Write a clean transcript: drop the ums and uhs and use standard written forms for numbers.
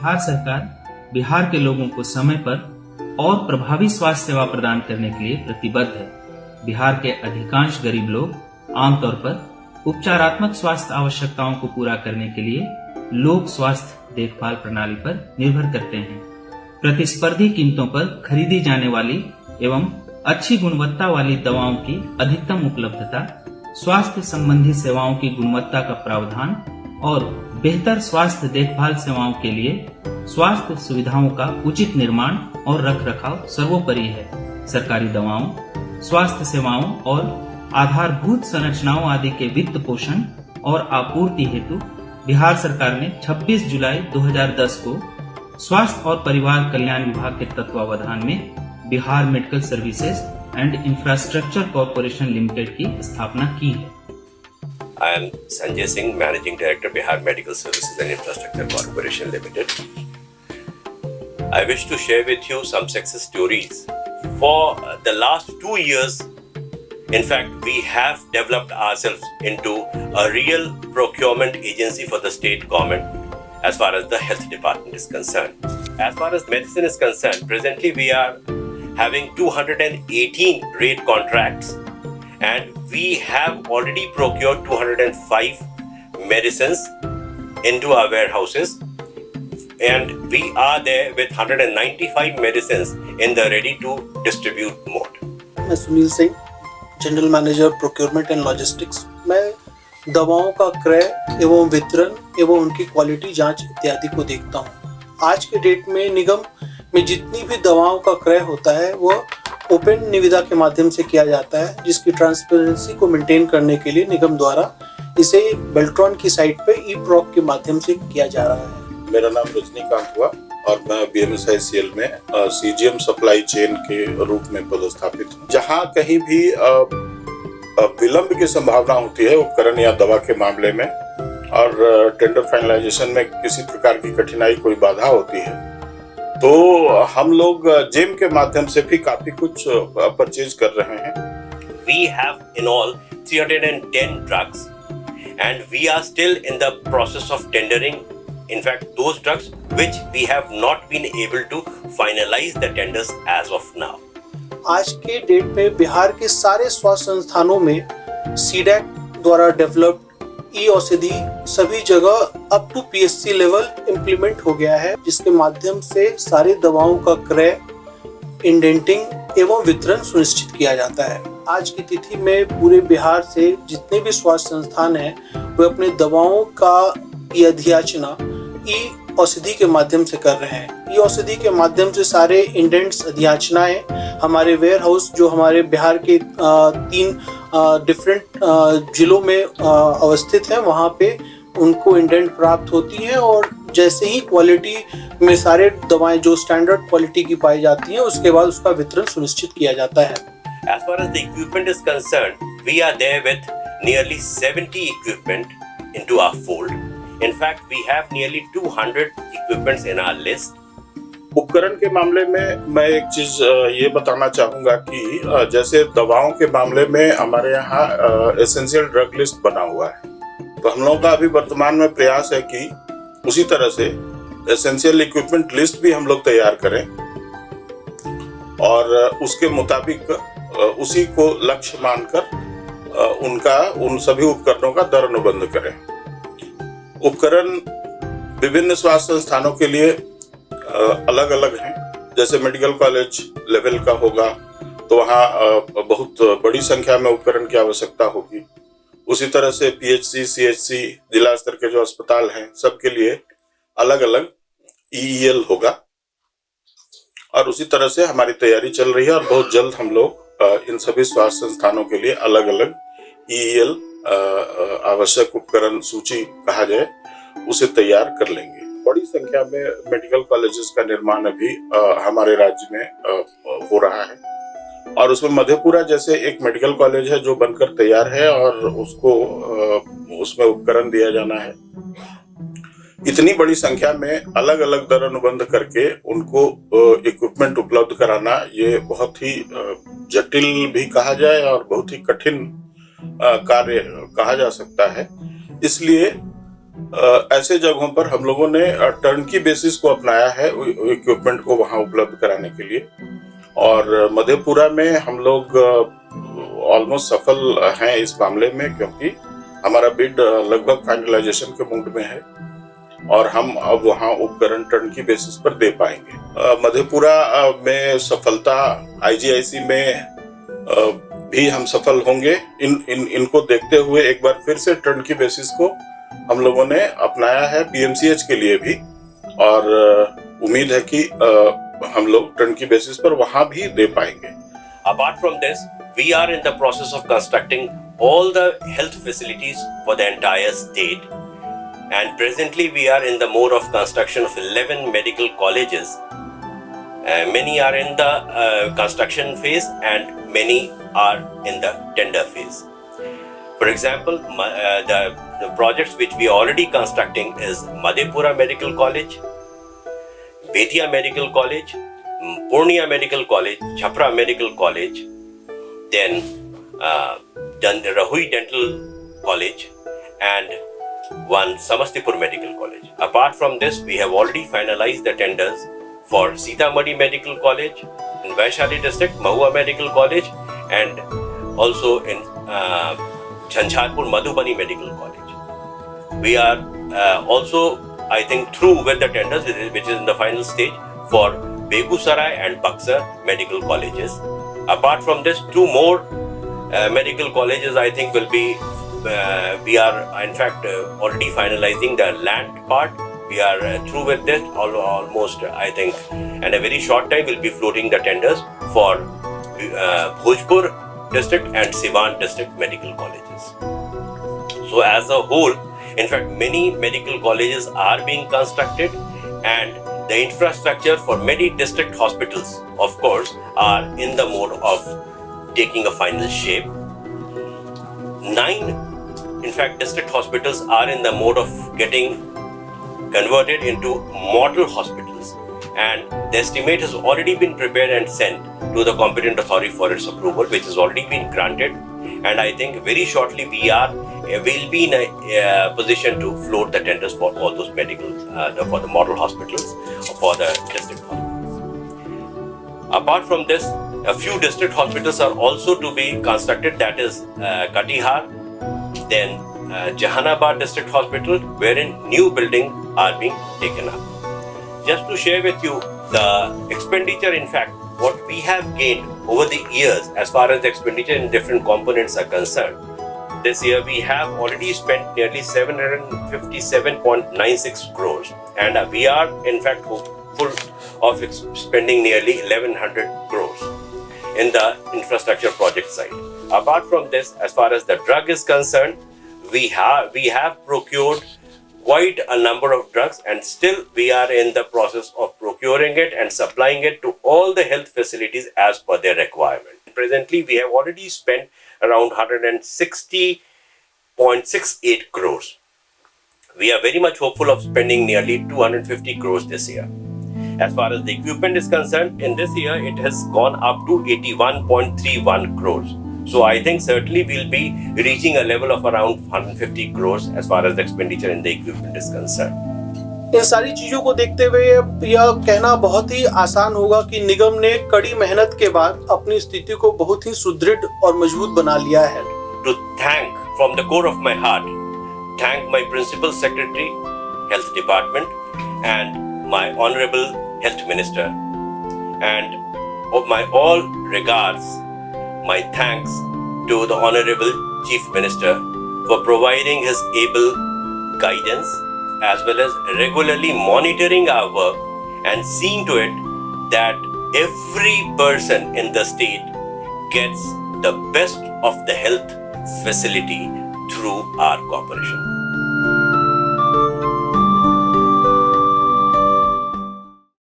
बिहार सरकार बिहार के लोगों को समय पर और प्रभावी स्वास्थ्य सेवा प्रदान करने के लिए प्रतिबद्ध है। बिहार के अधिकांश गरीब लोग आमतौर पर उपचारात्मक स्वास्थ्य आवश्यकताओं को पूरा करने के लिए लोक स्वास्थ्य देखभाल प्रणाली पर निर्भर करते हैं। प्रतिस्पर्धी कीमतों पर खरीदी जाने वाली एवं अच्छी गुणवत्ता वाली दवाओं की अधिकतम उपलब्धता, स्वास्थ्य संबंधी सेवाओं की गुणवत्ता का प्रावधान और बेहतर स्वास्थ्य देखभाल सेवाओं के लिए स्वास्थ्य सुविधाओं का उचित निर्माण और रखरखाव सर्वोपरि है। सरकारी दवाओं, स्वास्थ्य सेवाओं और आधारभूत संरचनाओं आदि के वित्त पोषण और आपूर्ति हेतु बिहार सरकार ने 26 जुलाई 2010 को स्वास्थ्य और परिवार कल्याण विभाग के तत्वावधान में Bihar medical services and infrastructure corporation limited की स्थापना की है। I am Sanjay Singh, Managing Director, Bihar Medical Services and Infrastructure Corporation Limited. I wish to share with you some success stories. For the last 2 years, in fact, we have developed ourselves into a real procurement agency for the state government as far as the health department is concerned. As far as medicine is concerned, presently we are having 218 rate contracts, and we have already procured 205 medicines into our warehouses, and we are there with 195 medicines in the ready to distribute mode. मैं Sunil Singh, general manager procurement and logistics. मैं दवाओं का क्रय एवं वितरण एवं उनकी quality जांच इत्यादि को देखता हूँ। आज के डेट में निगम में जितनी भी दवाओं का क्रय होता है वह ओपन निविदा के माध्यम से किया जाता है, जिसकी ट्रांसपेरेंसी को मेंटेन करने के लिए निगम द्वारा इसे बेल्ट्रॉन की साइट पे ई-प्रॉक के माध्यम से किया जा रहा है। मेरा नाम रजनीकांत हुआ और मैं BMSICL में CGM सप्लाई चेन के रूप में पदस्थापित हूँ। जहाँ कहीं भी विलंब की संभावना होती है उपकरण या दवा के मामले में और टेंडर फाइनलाइजेशन में किसी प्रकार की कठिनाई, कोई बाधा होती है, तो हम लोग जेम के माध्यम से भी काफी कुछ परचेज कर रहे हैं। We have in all 310 drugs, and we are still in the process of tendering. In fact, those drugs which we have not been able to finalize the tenders as of now. आज के date में बिहार के सारे स्वास्थ्य संस्थानों में CDAC द्वारा developed ई औषधि सभी जगह up to PSC level implement हो गया है, जिसके माध्यम से सारी दवाओं का क्रय, इंडेंटिंग एवं वितरण सुनिश्चित किया जाता है। आज की तिथि में पूरे बिहार से जितने भी स्वास्थ्य संस्थान हैं वे अपने दवाओं का अधियाचना ई औषधि के माध्यम से कर रहे हैं। ई औषधि के माध्यम से सारे इंडेंट्स, अधियाचनाएं हमारे वेयर हाउस जो हमारे बिहार के 3 डिफरेंट जिलों में अवस्थित हैं, वहाँ पे उनको इंडेंट प्राप्त होती हैं और जैसे ही क्वालिटी में सारे दवाएं जो स्टैंडर्ड क्वालिटी की पाई जाती हैं उसके बाद उसका वितरण सुनिश्चित किया जाता है। As far as the equipment is concerned, we are there with nearly 70 equipment into our fold. In fact, we have nearly 200 equipments in our list. उपकरण के मामले में मैं एक चीज ये बताना चाहूंगा कि जैसे दवाओं के मामले में हमारे यहाँ एसेंशियल ड्रग लिस्ट बना हुआ है, तो हम लोगों का अभी वर्तमान में प्रयास है कि उसी तरह से एसेंशियल इक्विपमेंट लिस्ट भी हम लोग तैयार करें और उसके मुताबिक उसी को लक्ष्य मानकर उन सभी उपकरणों का दर अनुबंध करें। उपकरण विभिन्न स्वास्थ्य संस्थानों के लिए अलग अलग हैं। जैसे मेडिकल कॉलेज लेवल का होगा तो वहाँ बहुत बड़ी संख्या में उपकरण की आवश्यकता होगी। उसी तरह से PHC, CHC, जिला स्तर के जो अस्पताल हैं सबके लिए अलग अलग EEL होगा और उसी तरह से हमारी तैयारी चल रही है और बहुत जल्द हम लोग इन सभी स्वास्थ्य संस्थानों के लिए अलग अलग EEL आवश्यक उपकरण सूची कहा जाए उसे तैयार कर लेंगे। बड़ी संख्या में मेडिकल कॉलेजेस का निर्माण अभी हमारे राज्य में हो रहा है और उसमें मधेपुरा जैसे एक मेडिकल कॉलेज है जो बनकर तैयार है और उसको उसमें उपकरण दिया जाना है। इतनी बड़ी संख्या में अलग अलग दर अनुबंध करके उनको इक्विपमेंट उपलब्ध कराना ये बहुत ही जटिल भी कहा जाए और बहुत ही कठिन कार्य कहा जा सकता है। इसलिए ऐसे जगहों पर हम लोगों ने टर्नकी बेसिस को अपनाया है इक्विपमेंट को वहां उपलब्ध कराने के लिए। और मधेपुरा में हम लोग ऑलमोस्ट सफल हैं इस मामले में, क्योंकि हमारा बिड लगभग फाइनलाइजेशन के मूड में है और हम अब वहां उपकरण टर्नकी बेसिस पर दे पाएंगे। मधेपुरा में सफलता, आईजीआईसी में भी हम सफल होंगे। इनको देखते हुए एक बार फिर से टर्नकी बेसिस को हम लोगों ने अपनाया है पीएमसीएच के लिए भी, और उम्मीद है कि हम लोग टर्नकी बेसिस पर वहां भी दे पाएंगे। Apart from this, we are in the process of constructing all the health facilities for the entire state, and presently we are in the mode of construction of 11 medical colleges. Many are in the construction phase and many are in the tender phase. For example, the projects which we are already constructing is Madhepura Medical College, Betia Medical College, Purnia Medical College, Chhapra Medical College, then Rahui Dental College, and one Samastipur Medical College. Apart from this, we have already finalized the tenders for Sitamarhi Medical College, in Vaishali district, Mahua Medical College, and also in Jhanjharpur Madhubani Medical College. We are also, I think, through with the tenders, which is in the final stage for Begusarai and Buxar Medical Colleges. Apart from this, 2 more medical colleges, I think, will be, we are in fact already finalizing the land part. We are through with this almost, I think, in a very short time we'll be floating the tenders for Bhojpur district and Siwan district medical colleges. So as a whole, in fact, many medical colleges are being constructed, and the infrastructure for many district hospitals, of course, are in the mode of taking a final shape. 9, in fact, district hospitals are in the mode of getting converted into model hospitals, and the estimate has already been prepared and sent to the competent authority for its approval, which has already been granted. And I think very shortly will be in a position to float the tenders for all those medical, for the model hospitals, for the district hospitals. Apart from this, a few district hospitals are also to be constructed, that is Katihar, then Jahanabad District Hospital, wherein new buildings are being taken up. Just to share with you the expenditure, in fact, what we have gained over the years as far as the expenditure in different components are concerned. This year we have already spent nearly 757.96 crores, and we are in fact hopeful of spending nearly 1100 crores in the infrastructure project side. Apart from this, as far as the drug is concerned, we have procured quite a number of drugs, and still we are in the process of procuring it and supplying it to all the health facilities as per their requirement. Presently, we have already spent around 160.68 crores. We are very much hopeful of spending nearly 250 crores this year. As far as the equipment is concerned, in this year it has gone up to 81.31 crores. So I think certainly we'll be reaching a level of around 150 crores as far as the expenditure in the equipment is concerned. इन सारी चीजों को देखते हुए यह कहना बहुत ही आसान होगा कि निगम ने कड़ी मेहनत के बाद अपनी स्थिति को बहुत ही सुदृढ़ और मजबूत बना लिया है। To thank from the core of my heart, thank my Principal Secretary, Health Department, and my Honorable Health Minister, and of my all regards, my thanks to the Honorable Chief Minister for providing his able guidance, as well as regularly monitoring our work and seeing to it that every person in the state gets the best of the health facility through our corporation.